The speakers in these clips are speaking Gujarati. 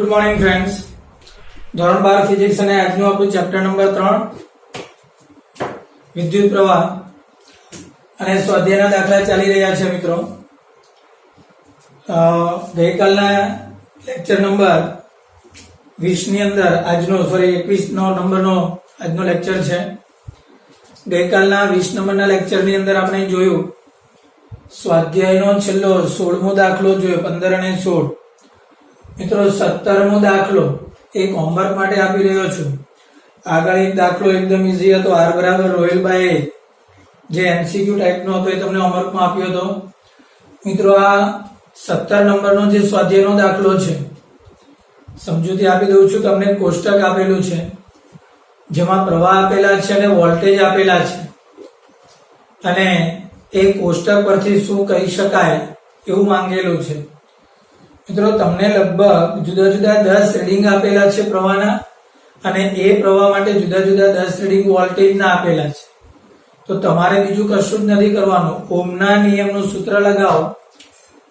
Good morning friends. ધોરણ 12 ફિઝિક્સ અને આજનું આપણું ચેપ્ટર નંબર 3 વિદ્યુત પ્રવાહ અને સ્વાધ્યાયના દાખલા ચાલી રહ્યા છે મિત્રો. ગઈકાલના લેક્ચર નંબર 20 ની અંદર આજનો 21 નંબરનો આજનો લેક્ચર છે. ગઈકાલના 20 નંબરના લેક્ચરની અંદર આપણે જોયું સ્વાધ્યાયનો છેલ્લો 16મો દાખલો જોયો, 15 અને 16. મિત્રો 17મો દાખલો એક હોમવર્ક માટે આપી રહ્યો છું. આગળ એક દાખલો એકદમ ઈઝી હતો, r બરાબર રોયલ બાય જે એમસીક્યુ ટાઈપનો હતો એ તમને હોમવર્કમાં આપ્યો હતો. મિત્રો આ 17 નંબરનો જે સ્વાધ્યાયનો દાખલો છે, સમજૂતી આપી દઉં છું તમને. કોષ્ટક આપેલું છે જેમાં પ્રવાહ આપેલા છે અને વોલ્ટેજ આપેલા છે, અને એ કોષ્ટક પરથી શું કહી શકાય એવું માંગેલું છે. મિત્રો તમને લગભગ જુદા જુદા 10 રીડિંગ આપેલા છે પ્રવાહના, અને એ પ્રવાહ માટે જુદા જુદા 10 રીડિંગ વોલ્ટેજના આપેલા છે. તો તમારે બીજું કશું જ નથી કરવાનું. ઓહમના નિયમનું સૂત્ર લગાવો,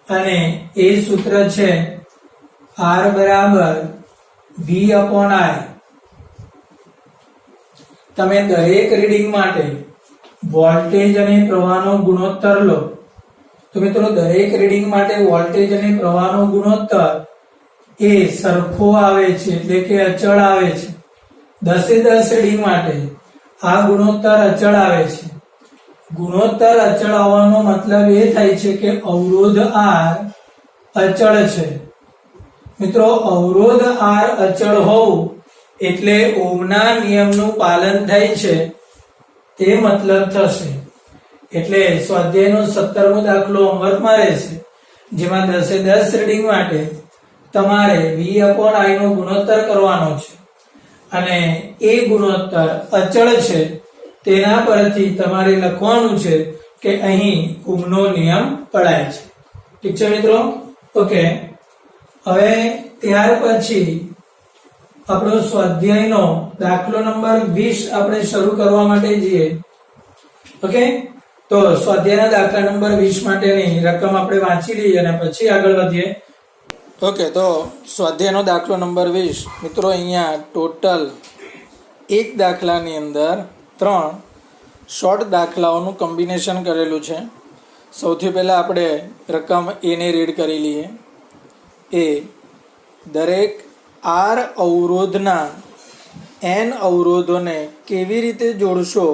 અને એ સૂત્ર છે R બરાબર V/I. તમે દરેક રીડિંગ માટે વોલ્ટેજ અને પ્રવાહનો ગુણોત્તર લો. તો મિત્રો દરેક રીડિંગ માટે વોલ્ટેજ અને પ્રવાહનો ગુણોત્તર એ સરખો આવે છે, એટલે કે અચળ આવે છે. 10 રીડિંગ માટે આ ગુણોત્તર અચળ આવે છે. ગુણોત્તર અચળ આવવાનો મતલબ એ થાય છે કે અવરોધ R અચળ છે. મિત્રો અવરોધ R અચળ હોવું એટલે ઓહમના નિયમનું પાલન થાય છે તે મતલબ થશે. એટલે સ્વાધ્યાયનો 17મો દાખલો હોમવર્કમાં રહેશે, જેમાં 10 રીડિંગ માટે તમારે V/I નો ગુણોત્તર કરવાનો છે, અને એ ગુણોત્તર અચળ છે. તેના પરથી તમારે લખવાનું છે કે અહીં ઓહમનો નિયમ પડાય છે. ઠીક છે મિત્રો? ઓકે. હવે ત્યાર પછી આપણો સ્વાધ્યાયનો દાખલો નંબર 20 આપણે શરૂ કરવા માટે જઈએ. ઓકે, તો સ્વાધ્યાયના દાખલા નંબર 20 માટેની રકમ આપણે વાંચી લઈએ અને પછી આગળ વધીએ. ઓકે, તો સ્વાધ્યાયનો દાખલો નંબર 20. મિત્રો અહીંયા ટોટલ એક દાખલાની અંદર 3 શોર્ટ દાખલાઓનું કોમ્બિનેશન કરેલું છે. સૌથી પહેલા આપણે રકમ A ને રીડ કરી લઈએ. એ દરેક R અવરોધના n અવરોધોને કેવી રીતે જોડશો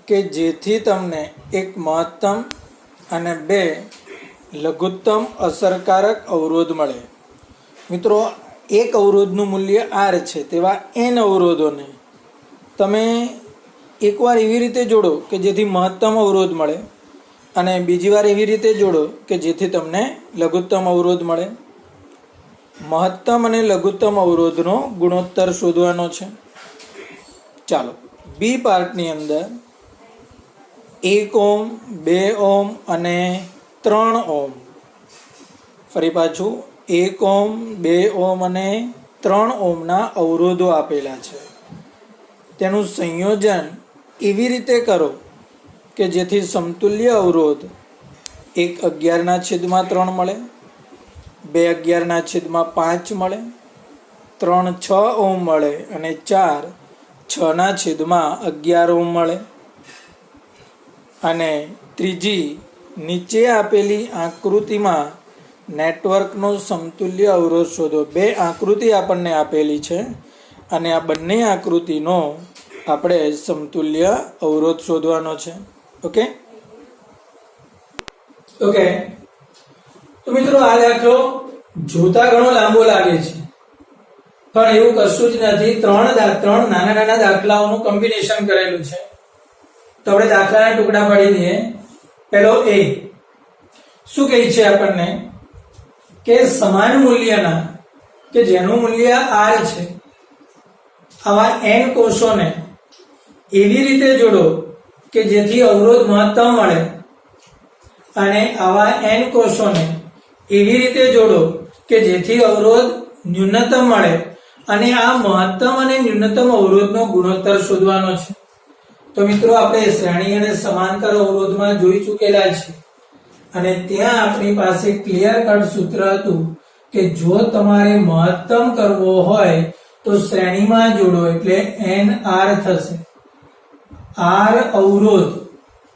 કે જેથી તમને એક મહત્તમ અને 2 લઘુત્તમ અસરકારક અવરોધ મળે. મિત્રો એક અવરોધનું મૂલ્ય R છે, તેવા n અવરોધોને તમે એકવાર એવી રીતે જોડો કે જેથી મહત્તમ અવરોધ મળે, અને બીજી વાર એવી રીતે જોડો કે જેથી તમને લઘુત્તમ અવરોધ મળે. મહત્તમ અને લઘુત્તમ અવરોધનો ગુણોત્તર શોધવાનો છે. ચાલો બી પાર્ટની અંદર 1 ઓહ્મ, 2 ઓહ્મ અને 3 ઓહ્મ. ફરી પાછું 1 ઓહ્મ, 2 ઓહ્મ અને 3 ઓહ્મના અવરોધો આપેલા છે. તેનું સંયોજન એવી રીતે કરો કે જેથી સમતુલ્ય અવરોધ 1 11/3 મળે, 2 11/5 મળે, 3 6 ઓહ્મ મળે, અને 4 6/11 ઓહ્મ મળે. અને ત્રીજી, નીચે આપેલી આકૃતિમાં નેટવર્કનો સમતુલ્ય અવરોધ શોધો. 2 આકૃતિ આપણને આપેલી છે, અને આ બંને આકૃતિનો આપણે સમતુલ્ય અવરોધ શોધવાનો છે. Okay okay. તો મિત્રો આ દાખલો જોતા ઘણો લાંબો લાગે છે, પણ એવું કશું જ નથી. 3 નાના દાખલાઓનું કોમ્બિનેશન કરેલું છે. તો આપણે દાખલાના ટુકડા પાડી દઈએ. પહેલો A શું કહે છે આપણને કે સમાન મૂલ્યના, કે જેનું મૂલ્ય R છે, આવા n કોષોને એવી રીતે જોડો કે જેથી અવરોધ મહત્તમ મળે, અને આવા n કોષોને એવી રીતે જોડો કે જેથી અવરોધ ન્યૂનતમ મળે, અને આ મહત્તમ અને ન્યૂનતમ અવરોધનો ગુણોત્તર શોધવાનો છે. તો મિત્રો આપણે શ્રેણી અને સમાંતર અવરોધમાં જોઈ ચૂકેલા છે, અને ત્યાં આપણી પાસે ક્લિયર કટ સૂત્ર હતું કે જો તમારે મહત્તમ કરવો હોય તો શ્રેણીમાં જોડો એટલે NR થશે. R અવરોધ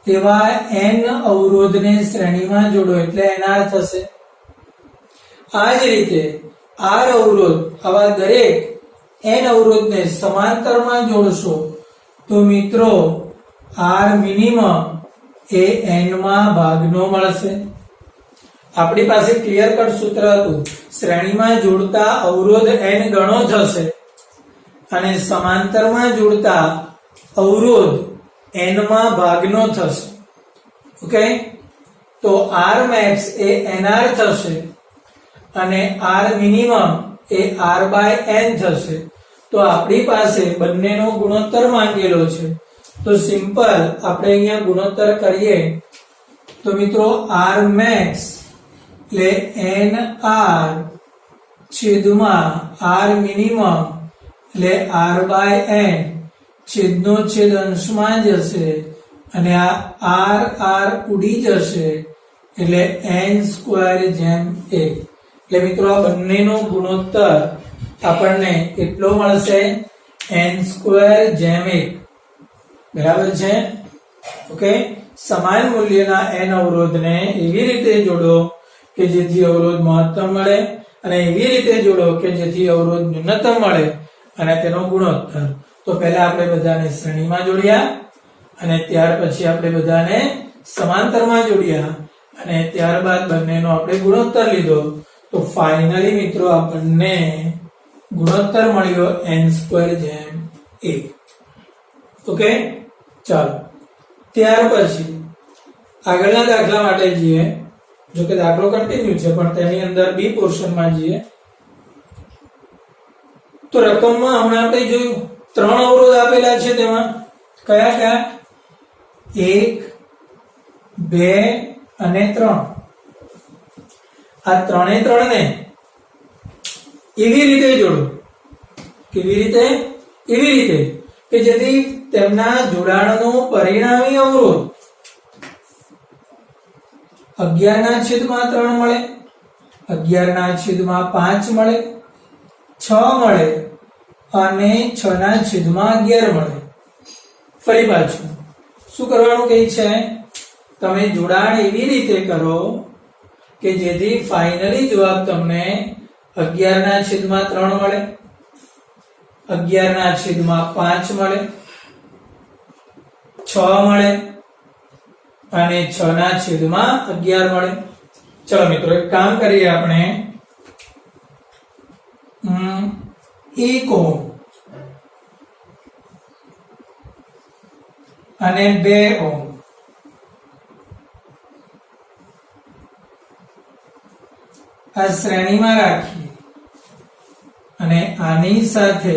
તેવા N અવરોધને શ્રેણીમાં જોડો એટલે NR થશે. આ જ રીતે R અવરોધ આવા દરેક N અવરોધને સમાંતરમાં જોડશો તો મિત્રો R મિનિમમ એ N માં ભાગનો મળશે. આપણી પાસે ક્લિયર કટ સૂત્ર હતું, શ્રેણીમાં જોડતા અવરોધ N ગણો થશે અને સમાંતરમાં જોડતા અવરોધ N માં ભાગનો થશે. ઓકે, તો R max એ NR થશે અને R minimum A R by N થશે. તો આપણી પાસે બંનેનો ગુણોત્તર માંગેલો છે, તો સિમ્પલ આપણે અહીંયા ગુણોત્તર કરીએ તો મિત્રો R max એટલે NR છેદમાં R minimum એટલે R by N છેદનો છેદ અંશમાં જશે અને આ R ઉડી જશે એટલે N²/1. એટલે મિત્રો આ બંનેનો ગુણોત્તર આપણને કેટલો મળશે? N²/1. બરાબર છે? ઓકે, સમાન મૂલ્યના N અવરોધને એવી રીતે જોડો કે જેથી અવરોધ મહત્તમ મળે અને એવી રીતે જોડો કે જેથી અવરોધ ન્યૂનતમ મળે અને તેનો ગુણોત્તર. તો પહેલા આપણે બધાને શ્રેણીમાં જોડ્યા અને ત્યાર પછી આપણે બધાને સમાંતરમાં જોડ્યા અને ત્યારબાદ બંનેનો આપણે ગુણોત્તર લીધો. તો ફાઇનલી મિત્રો આપણને ગુણોત્તર મળ્યો N²/1. ઓકે, ચાલો ત્યાર પછી આગળના દાખલા માટે જઈએ. જો કે દાખલો કન્ટિન્યુ છે પણ તેની અંદર બી પોર્શનમાં જઈએ. તો રકમમાં હમણાં આપણે જોયું 3 અવરોધ આપેલા છે, તેમાં કયા કયા? 1, 2 અને 3. આ 3 ને એવી રીતે જોડો. કેવી રીતે? એવી રીતે કે જેથી તેમના જોડાણનો પરિણામી અવરોધ 11/3 મળે, 11/5 મળે, 6 મળે અને 6/11 મળે. ફરી પાછું શું કરવાનું કહે છે? તમે જોડાણ એવી રીતે કરો કે જેથી ફાઇનલી જવાબ તમને 11/3 મળે, 11/5 મળે, 6 મળે અને 6/11 મળે. ચલો મિત્રો એક કામ કરીએ આપણે. 1 ઓહમ અને 2 ઓહમ આ શ્રેણીમાં રાખીએ અને આની સાથે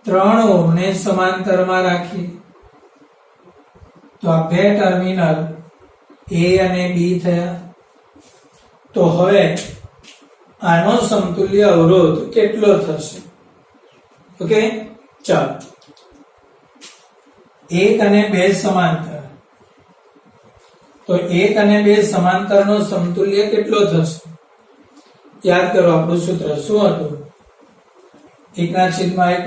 3 ઓહમ ને સમાંતરમાં રાખીએ. તો આ બે ટર્મિનલ A અને B થયા. તો હવે આનો સમતુલ્ય અવરોધ કેટલો થશે? ઓકે, ચાલો 1 અને 2 સમાંતર. તો 1 અને 2 સમાંતરનો સમતુલ્ય કેટલો થશે? યાદ કરો આપણું સૂત્ર શું હતું? 1/1 +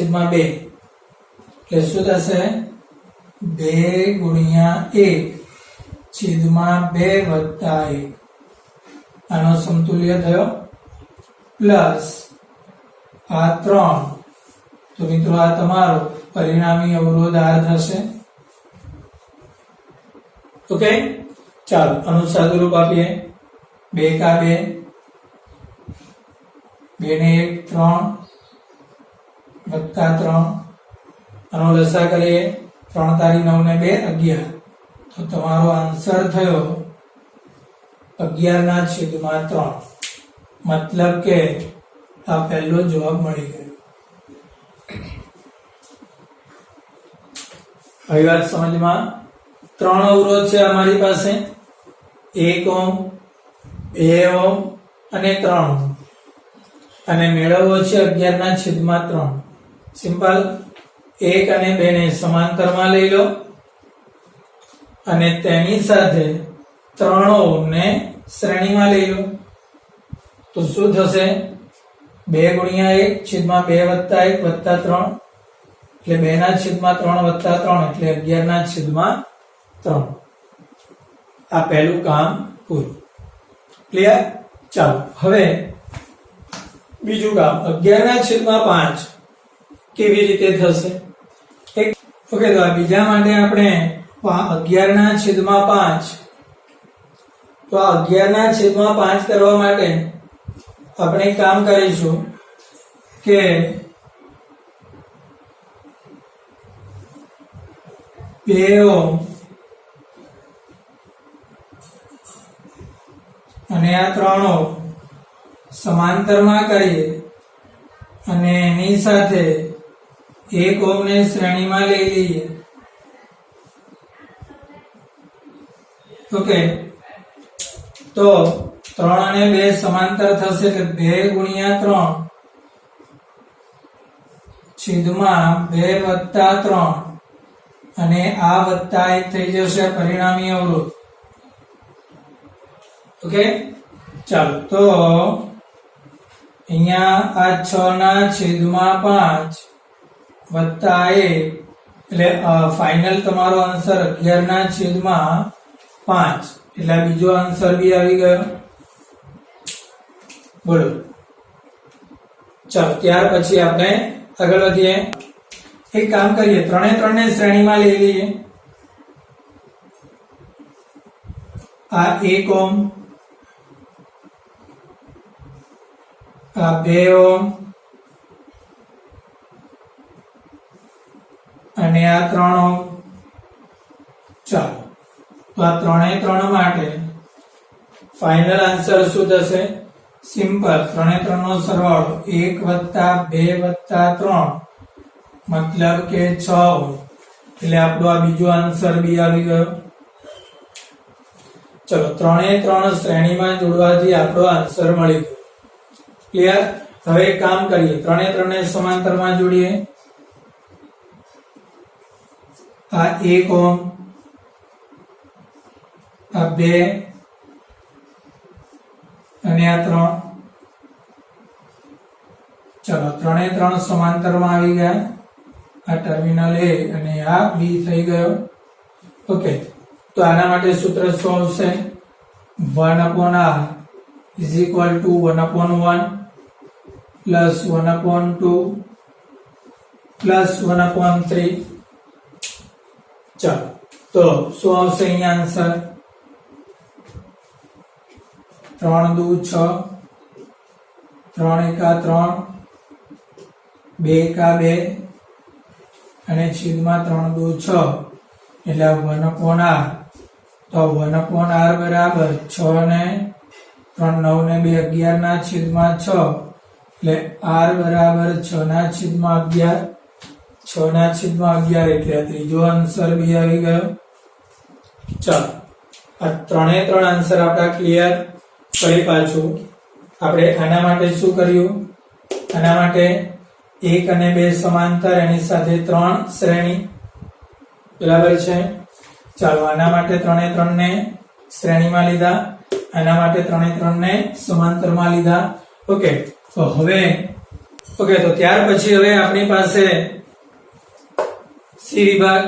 1/2. એટલે શું થશે? 2 × 1/2 + 1. આનો સમતુલ્ય થયો પ્લસ આ 3. તો મિત્રો આ તમારો પરિણામી અવરોધ R થશે. ઓકે, ચાલો આનું સાદુરૂપ આપીએ. 2 × 2 2 ને 1 3 + 3. આનો લસા કરીએ. 3 × 9 ને 2 11. તો તમારો આન્સર થયો 11/3. મતલબ કે આ પહેલો જવાબ મળી ગયો. આવી વાત સમજમાં? 3 અવરોધ છે અમારી પાસે, 1 ઓહમ, 2 ઓહમ અને 3 ઓહમ, અને મેળવવો છે 11/3. સિમ્પલ. 1 અને 2 ને સમાંતરમાં લઈ લો અને તેની સાથે 3 ઓહમ ને શ્રેણીમાં લઈ લો તો શું થશે 2 ગુણ્યા 1 છેદમાં 2 વત્તા 1 વત્તા 3 એટલે 2 ના છેદમાં 3 વત્તા 3 એટલે 11 ના છેદમાં 3. આ પહેલું કામ પૂરું. ક્લિયર? ચાલો હવે બીજું કામ 11 ના છેદમાં 5 કેવી રીતે થશે? ઓકે તો આ બીજા માટે આપણે 11 ના છેદમાં 5 તો આ 11 ના છેદમાં 5 કરવા માટે આપણે એક કામ કરીશું કે બેઓ અને આ ત્રણો સમાંતરમાં કરીએ અને એની સાથે 1 ઓહ્મ ને શ્રેણીમાં લઈ લઈએ. ઓકે તો 3 અને 2 સમાંતર થશે એટલે 2 ગુણ્યા 3 છેદમાં 2 વત્તા 3 અને આ વત્તા 1 થઈ જશે પરિણામી અવરોધ. ઓકે ચાલો તો અહીંયા આ 6 ના છેદમાં 5 વત્તા 1 એટલે ફાઇનલ તમારો આન્સર 11 ના છેદમાં 5 એટલે બીજો આન્સર બી આવી ગયો. બોલો ચાલો ત્યાર પછી આપણે આગળ વધીએ. એક કામ કરીએ 3 3 ને શ્રેણીમાં લઈ લઈએ. આ 1 ઓહ્મ આ 2 ઓહ્મ અને આ 3 ઓહ્મ. ચાલો તો આ 3 3 માટે ફાઇનલ આન્સર શું થશે? સિમ્પલ 3 3 નો સરવાળો 1 વત્તા 2 વત્તા 3 મતલબ કે 6 ઓહ્મ એટલે આપણો આ બીજો આન્સર બી આવી ગયો. ચલો 3 3 શ્રેણીમાં જોડવાથી આપણો આન્સર મળી ગયો. ક્લિયર? હવે એક કામ કરીએ 3 3 ને સમાંતરમાં જોડીએ. આ 1 ઓહ્મ આ 2 અને આ 3. ચલો 3 3 સમાંતરમાં આવી ગયા. આ ટર્મિનલ A અને આ B થઈ ગયો. ઓકે તો આના માટે સૂત્ર શું આવશે? 1/r is equal to 1/1 plus 1/2 plus 1/3. ચાલો તો શું આવશે અહીંયા આન્સર? 3 દુ 6 3 એકા 3 2 એકા 2 અને છેદમાં 3 દુ 6 એટલે 1/r. તો 1/r બરાબર 6 ને 3 9 ને 2 11 ના છેદમાં 6 એટલે r બરાબર 6 ના છેદમાં 11 6 ના છેદમાં 11 એટલે આ ત્રીજો આન્સર બી આવી ગયો. ચાલો આ 3 3 આન્સર આપણા ક્લિયર. ફરી પાછું આપણે આના માટે શું કર્યું? આના માટે 1 અને 2 સમાંતર એની સાથે 3 શ્રેણી. બરાબર છે? ચાલો આના માટે 3 3 ને શ્રેણીમાં લીધા, આના માટે 3 3 ને સમાંતરમાં લીધા. ઓકે તો હવે ઓકે તો ત્યાર પછી હવે આપણી પાસે સી વિભાગ.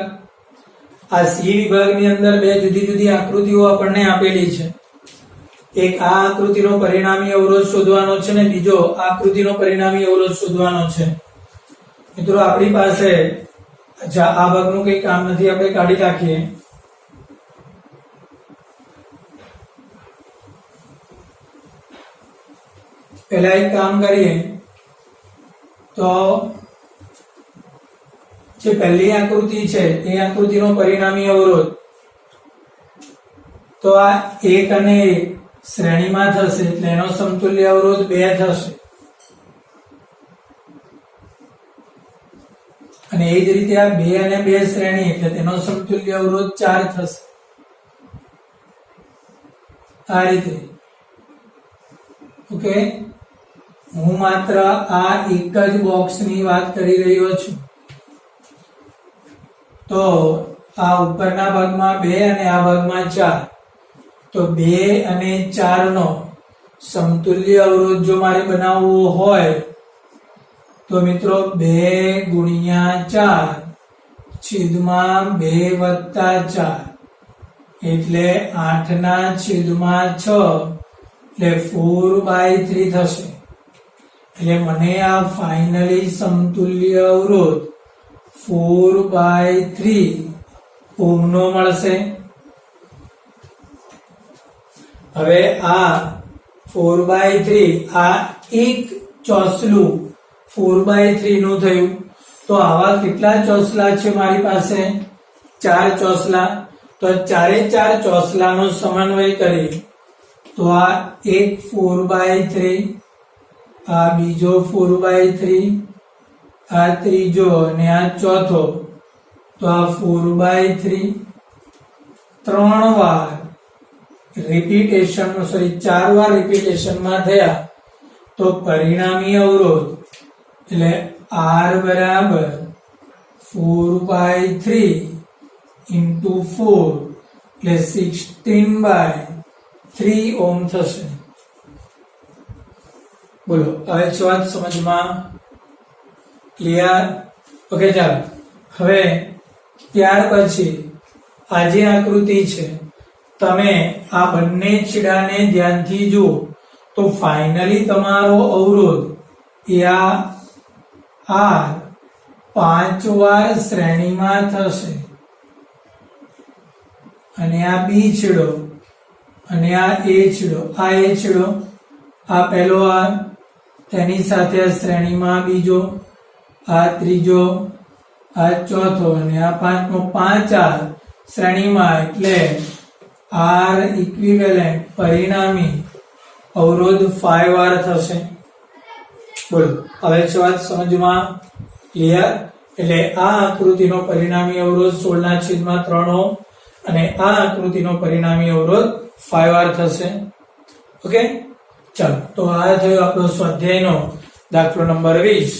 આ સી વિભાગની અંદર બે જુદી જુદી આકૃતિઓ આપણને આપેલી છે. એક આ આકૃતિનો પરિણામી અવરોધ શોધવાનો છે ને બીજો આ આકૃતિનો પરિણામી અવરોધ શોધવાનો છે. મિત્રો આપણી પાસે આ ભાગનું કઈ કામ નથી, આપણે કાઢી નાખીએ. પહેલા એક કામ કરીએ તો જે પહેલી આકૃતિ છે એ આકૃતિનો પરિણામી અવરોધ તો આ 1 અને 1 શ્રેણીમાં થશે એટલે એનો સમતુલ્ય અવરોધ 2 થશે. અને એ જ રીતે આ 2 અને 2 શ્રેણી એટલે તેનો સમતુલ્ય અવરોધ 4 થશે. આ રીતે. ઓકે હું માત્ર આ એક જ બોક્સની વાત કરી રહ્યો છું. તો આ ઉપરના ભાગમાં 2 અને આ ભાગમાં 4 તો 2 અને 4 નો સમતુલ્ય અવરોધ જો મારે બનાવવો હોય તો મિત્રો 2 ગુણ્યા 4 છેદમાં 2 વત્તા 4 એટલે 8 ના છેદમાં 6 એટલે 4/3 થશે. એટલે મને આ ફાઇનલી સમતુલ્ય અવરોધ 4/3 ઓહ્મનો મળશે. હવે આ 4/3 આ એક ચોસલું 4/3 નું થયું. તો આવા કેટલા ચોસલા છે મારી પાસે? 4 ચોસલા. તો ચારે 4 ચોસલાનો સમન્વય કરી તો આ એક 4/3, આ બીજો 4/3, આ ત્રીજો અને આ ચોથો, તો આ 4/3 3 વાર રિપીટેશન 4 વાર રિપીટેશનમાં થયા તો પરિણામી અવરોધ એટલે R બરાબર 4/3 into 4 એટલે 16/3 ઓહ્મ થશે. બોલો હવે છે વાત સમજમાં? ક્લિયર? ઓકે ચાલો હવે ત્યાર પછી આ જે આકૃતિ છે તમે આ બંને છેડાને ધ્યાનથી જુઓ તો ફાઇનલી તમારો અવરોધ એ આ R 5 વાર શ્રેણીમાં થશે અને આ બી છેડો અને આ એ છેડો, આ એ છેડો, આ પહેલો R તેની સાથે શ્રેણીમાં બીજો, આ ત્રીજો, આ ચોથો અને આ પાંચમો, 5 R શ્રેણીમાં એટલે R ઇક્વિવેલેન્ટ પરિણામી અવરોધ 5 વાર થશે. બોલો હવે છે વાત સમજમાં? ક્લિયર? એટલે આ આકૃતિનો પરિણામી અવરોધ 16/3 ઓહ્મ અને આ આકૃતિનો પરિણામી અવરોધ 5 વાર થશે. ઓકે ચાલો તો આ થયો આપણો સ્વાધ્યાયનો દાખલો નંબર 20.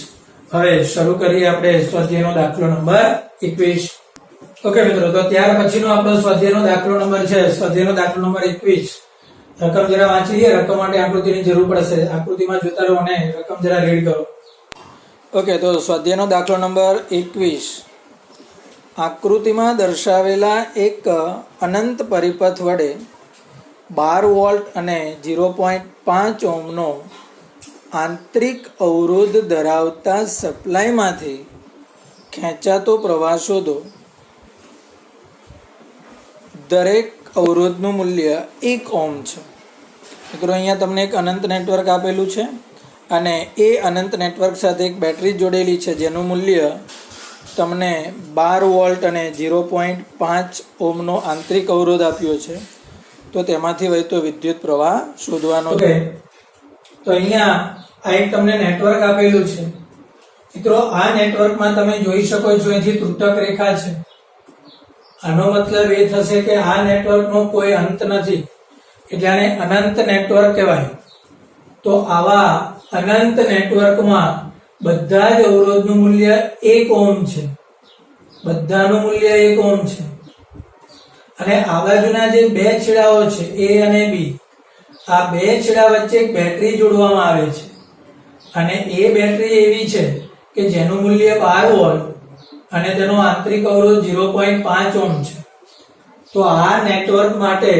હવે શરૂ કરીએ આપણે સ્વાધ્યાયનો દાખલો નંબર 21. ઓકે મિત્રો, તો ત્યાર પછીનો આપણો સ્વાધ્યાયનો દાખલો નંબર છે સ્વાધ્યાયનો દાખલો નંબર 21. રકમ જરા વાંચી લઈએ. રકમ માટે આકૃતિની જરૂર પડશે. આકૃતિમાં જોતા રહો અને રકમ જરા રીડ કરો. ઓકે તો સ્વાધ્યાયનો દાખલો નંબર 21. આકૃતિમાં દર્શાવેલા એક અનંત પરિપથ વડે 12 વોલ્ટ અને 0.5 ઓહ્મનો આંતરિક અવરોધ ધરાવતા સપ્લાયમાંથી ખેંચાતો પ્રવાહ શોધો. દરેક અવરોધનું મૂલ્ય 1 ઓહ્મ છે. મિત્રો અહીંયા તમને એક અનંત નેટવર્ક આપેલું છે અને એ અનંત નેટવર્ક સાથે એક બેટરી જોડેલી છે જેનું મૂલ્ય તમને 12 વોલ્ટ અને 0.5 ઓહ્મનો આંતરિક અવરોધ આપ્યો છે. તો તેમાંથી વહેતો વિદ્યુત પ્રવાહ શોધવાનો છે. તો અહીંયા આ એક તમને નેટવર્ક આપેલું છે. મિત્રો આ નેટવર્કમાં તમે જોઈ શકો છો અહીંથી ત્રુટક રેખા છે. આનો મતલબ એ થશે કે આ નેટવર્કનો કોઈ અંત નથી એટલે આને અનંત નેટવર્ક કહેવાય. તો આવા અનંત નેટવર્કમાં બધા જ અવરોધનું મૂલ્ય 1 ઓહ્મ છે. બધાનું મૂલ્ય 1 ઓહ્મ છે અને આ બાજુના જે બે છેડાઓ છે A અને B, આ બે છેડા વચ્ચે એક બેટરી જોડવામાં આવે છે અને એ બેટરી એવી છે કે જેનું મૂલ્ય 12 વોલ્ટ અને તેનો આંતરિક અવરોધ 0.5 ઓહ્મ છે. તો આ નેટવર્ક માટે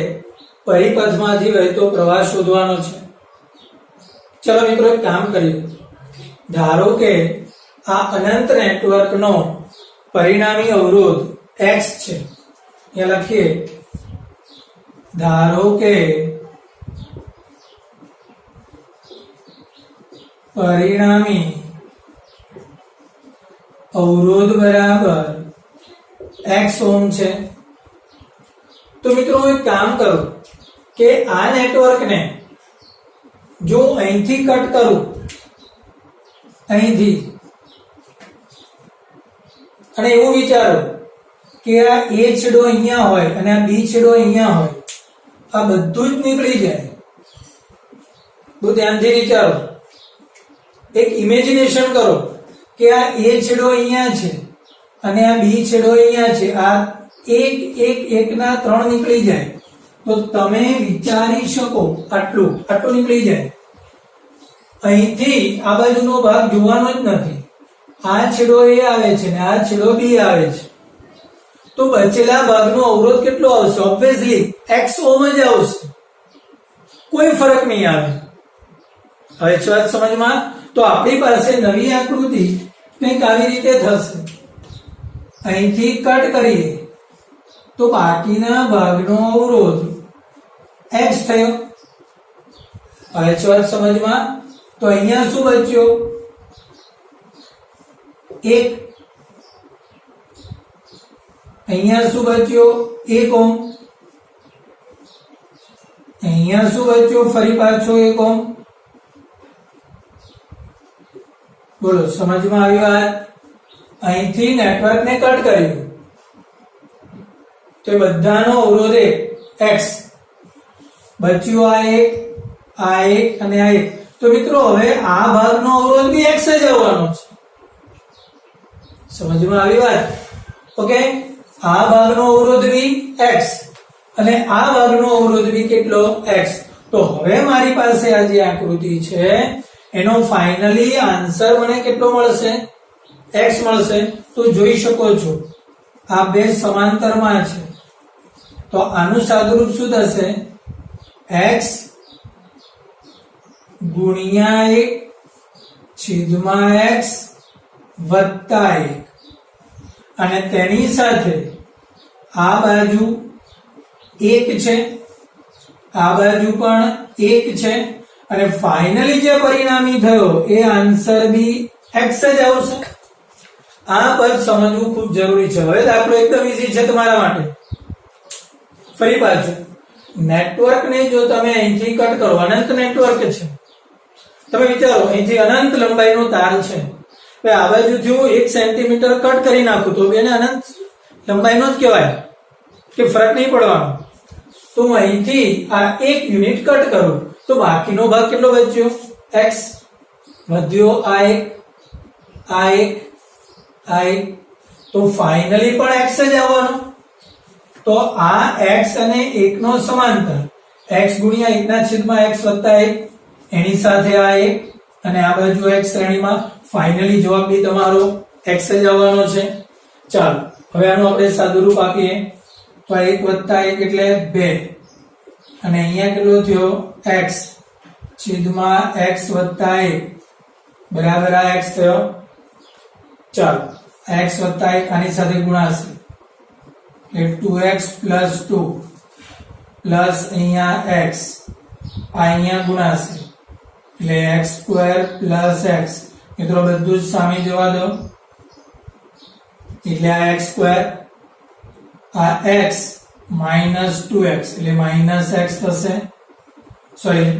પરિપથમાંથી વહેતો પ્રવાહ શોધવાનો છે. ચલો મિત્રો એક કામ કરીએ. ધારો કે આ અનંત નેટવર્કનો પરિણામી અવરોધ x છે. અહીંયા લખીએ ધારો કે પરિણામી અવરોધ બરાબર x ઓહ્મ છે. તો મિત્રો એક કામ કરું કે આ નેટવર્કને જો અહીંથી કટ કરું, અહીંથી, અને એવું વિચારો કે આ A છેડો અહીંયા હોય અને આ B છેડો અહીંયા હોય, આ બધું જ નીકળી જાય. તો ધ્યાનથી વિચારો, એક ઇમેજિનેશન કરો કે આ A છેડો અહીંયા છે અને આ B છેડો અહીંયા છે. આ એક ના 3 નીકળી જાય તો તમે વિચારી શકો આટલું નીકળી જાય. અહીંથી આ બાજુનો ભાગ જોવાનો જ નથી. આ છેડો એ આવે છે ને આ છેડો બી આવે છે, તો બચેલા ભાગનો અવરોધ કેટલો આવશે? ઓબ્વિયસલી x ઓહ્મ જ આવશે, કોઈ ફરક નહીં આવે. હવે છે વાત સમજમાં? તો આપણી પાસે નવી આકૃતિ કંઈક આવી રીતે થશે. અહીંથી કટ કરીએ તો બાકીના ભાગનો અવરોધ x થયો. હવે છે વાત સમજમાં? તો અહીંયા શું બચ્યો? 1. અહીંયા શું બચ્યો? 1 ઓહ્મ. અહીંયા શું બચ્યો? ફરી પાછો 1 ઓહ્મ. બોલો, સમજમાં આવી વાત? અહીંથી નેટવર્કને કટ કર્યું તો બધાનો અવરોધ x બચ્યું. આ એક અને આ એક. તો મિત્રો હવે આ ભાગનો અવરોધ બી x જ આવવાનો છે. સમજમાં આવી વાત? ઓકે, આ ભાગનો અવરોધ બી x અને આ ભાગનો અવરોધ બી કેટલો? x. તો હવે મારી પાસે આ જે આકૃતિ છે એનો ફાઇનલી આન્સર મને કેટલો મળશે? x મળશે. તો જોઈ શકો છો આ બે સમાંતરમાં છે, તો આનું સાદુરૂપ શું થશે? x ગુણ્યા 1 છેદમાં x વત્તા 1, અને તેની સાથે આ બાજુ 1 છે, આ બાજુ પણ 1 છે, અને ફાઇનલી જે પરિણામી થયો એ આન્સર બી x જ આવશે. આ પદ સમજવું ખૂબ જરૂરી છે. હવે દાખલો એકદમ ઈઝી છે તમારા માટે. ફરી પાછું નેટવર્કને જો તમે અહીંથી કટ કરો, અનંત નેટવર્ક છે, તમે વિચારો અહીંથી અનંત લંબાઈનો તાર છે, હવે આ બાજુથી હું 1 સેન્ટીમીટર કટ કરી નાખું તો એને અનંત લંબાઈનો જ કહેવાય કે ફરક નહીં પડવાનો. તો હું અહીંથી આ 1 યુનિટ કટ કરું તો બાકીનો ભાગ કેટલો બચ્યો? x વધ્યો. આ એક, આ એક, આ એક. તો ફાઇનલી પણ x જ આવવાનો. તો આ x અને 1 નો સમાંતર x ગુણ્યા 1 ના છેદમાં x વત્તા 1, એની સાથે આ 1 અને આ બાજુ x શ્રેણીમાં. ફાઇનલી જવાબ બી તમારો x જ આવવાનો છે. ચાલો હવે આનું આપણે સાદુરૂપ આપીએ તો 1 વત્તા 1 એટલે 2, અને અહીંયા કેટલો થયો? x છેદમાં x વત્તા 1 બરાબર આ x થયો. ચાલો x વત્તા 1 આની સાથે ગુણાશે એટલે 2x પ્લસ 2 પ્લસ અહીંયા x અહીંયા ગુણાશે એટલે x સ્ક્વેર પ્લસ x. મિત્રો બધું જ સામે જવા દો એટલે આ x સ્ક્વેર, આ x માઇનસ 2x એટલે માઇનસ x થશે. સોરી,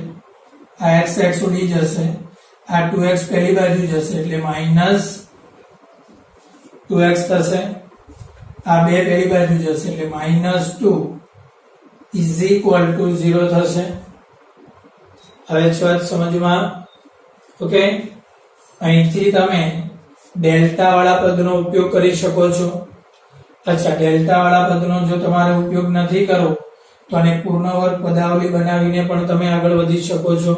આ x ઉડી જશે, આ 2x પહેલી બાજુ જશે એટલે માઇનસ 2x થશે. આ 2 પહેલી બાજુ જશે એટલે માઇનસ 2 ઇઝ ઇક્વલ ટુ 0 થશે. હવે વાત સમજમાં? ઓકે, અહીંથી તમે ડેલ્ટા વાળા પદનો ઉપયોગ કરી શકો છો. અચ્છા, ડેલ્ટા વાળા પદનો જો તમારે ઉપયોગ નથી કરવો તો આને પૂર્ણ વર્ગ પદાવલી બનાવીને પણ તમે આગળ વધી શકો છો.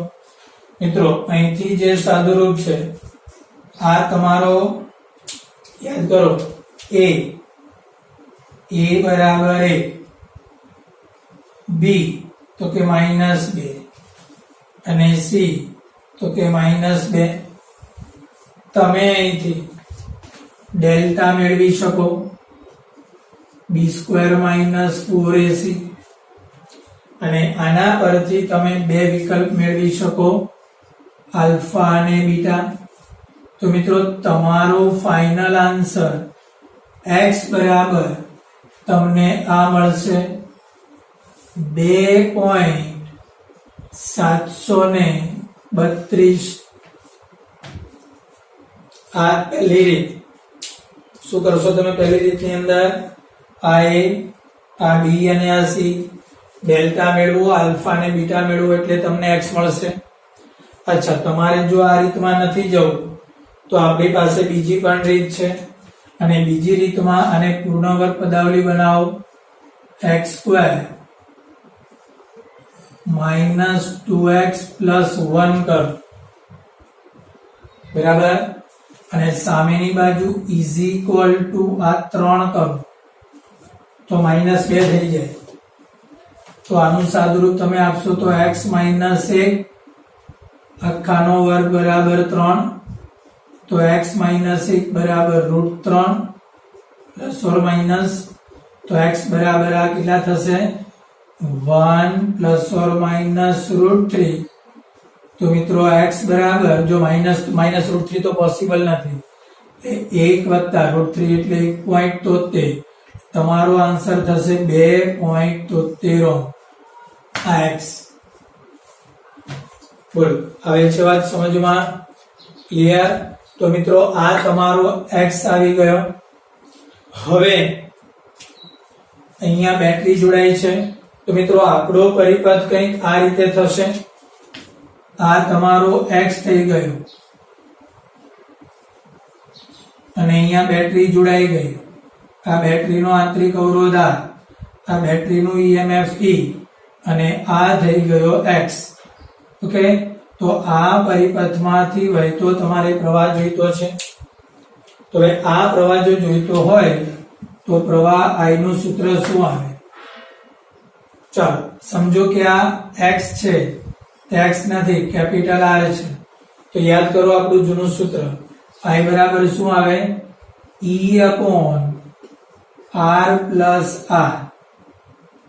મિત્રો અહીંથી જે સાદુરૂપ છે આ તમારો યાદ કરો. a બરાબર 1, b તો કે -2 અને c તો કે -2. તમે અહીંથી ડેલ્ટા મેળવી શકો b² - 4ac, અને આના પરથી તમે બે વિકલ્પ મેળવી શકો આલ્ફા અને બીટા. તો મિત્રો તમારો ફાઇનલ આન્સર x બરાબર તમને આ મળશે 2.732. આ પહેલી રીત. શું કરશો તમે પહેલી રીતની અંદર? આ a, આ b અને આ c, ડેલ્ટા મેળવો, આલ્ફા અને બીટા મેળવો એટલે તમને x મળશે. અચ્છા, તમારે જો આ રીતમાં નથી જવું તો આપણી પાસે બીજી પણ રીત છે, અને બીજી રીતમાં આને પૂર્ણ વર્ગ પદાવલી બનાવો. x² -2x + 1 કરો, બરાબર। અને સામેની બાજુ ઇઝ ઇક્વલ ટુ આ 3 કરો તો -2 થઈ જાય। તો આનું સાદુરૂપ તમે આપશો તો x - 1 આખાનો વર્ગ બરાબર 3, તો x - 1 બરાબર √3 પ્લસ ઓર માઇનસ, તો x બરાબર આ કેટલા થશે 1 પ્લસ ઓર માઇનસ √3। તો મિત્રો x બરાબર જો માઇનસ √3 તો પોસિબલ નથી, 1 + √3 એટલે 1.73, તમારો આન્સર થશે 2.73 આ x। બોલો આવે છે વાત સમજમાં? ક્લિયર? તો મિત્રો આ તમારો x આવી ગયો। હવે અહીંયા બેટરી જોડાઈ છે, તો મિત્રો આપણો પરિપથ કંઈક આ રીતે થશે। આ તમારો x થઈ ગયો અને અહીંયા બેટરી જોડાઈ ગઈ, આ બેટરીનો આંતરિક અવરોધ R, આ બેટરીનું EMF E અને આ થઈ ગયો x। ઓકે, તો આ પરિપથમાંથી વહેતો તમારે પ્રવાહ જોઈતો છે। તો હવે આ પ્રવાહ જો જોઈતો હોય તો પ્રવાહ I નું સૂત્ર શું આવે? ચાલો સમજો કે આ x છે, x નથી, કેપિટલ R છે, તો યાદ કરો આપણું જૂનું સૂત્ર I બરાબર શું આવે? E/R + R।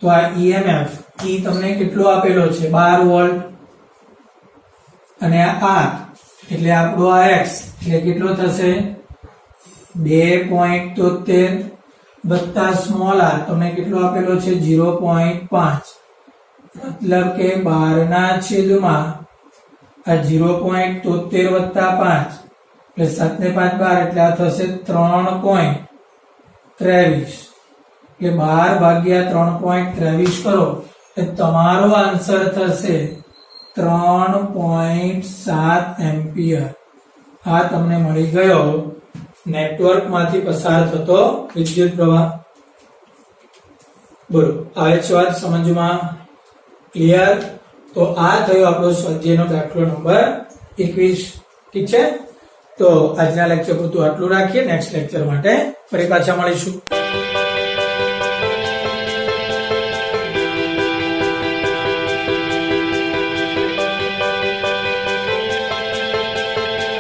તો આ EMF E તમને કેટલો આપેલો છે 12 વોલ્ટ, અને આ R એટલે આપણો આ x એટલે કેટલો થશે 2.73 વત્તા સ્મોલ r તમને કેટલો આપેલો છે 0.5, મતલબ કે 12/, આ 0.73 વત્તા 5 એટલે 7 ને 5 12 એટલે આ થશે 3.23, એટલે 12/3.23 કરો એટલે તમારો આન્સર થશે 3.7 એમ્પિયર। આ તમને મળી ગયો નેટવર્ક માંથી પસાર થતો વિદ્યુત પ્રવાહ। બોલો આવે છે વાત સમજમાં? ક્લિયર? તો આ થયો આપણો સ્વાધ્યાયનો દાખલો નંબર 21। ઠીક છે, તો આજના લેક્ચર પૂરતું આટલું રાખીએ, નેક્સ્ટ લેક્ચર માટે ફરી પાછા મળીશું।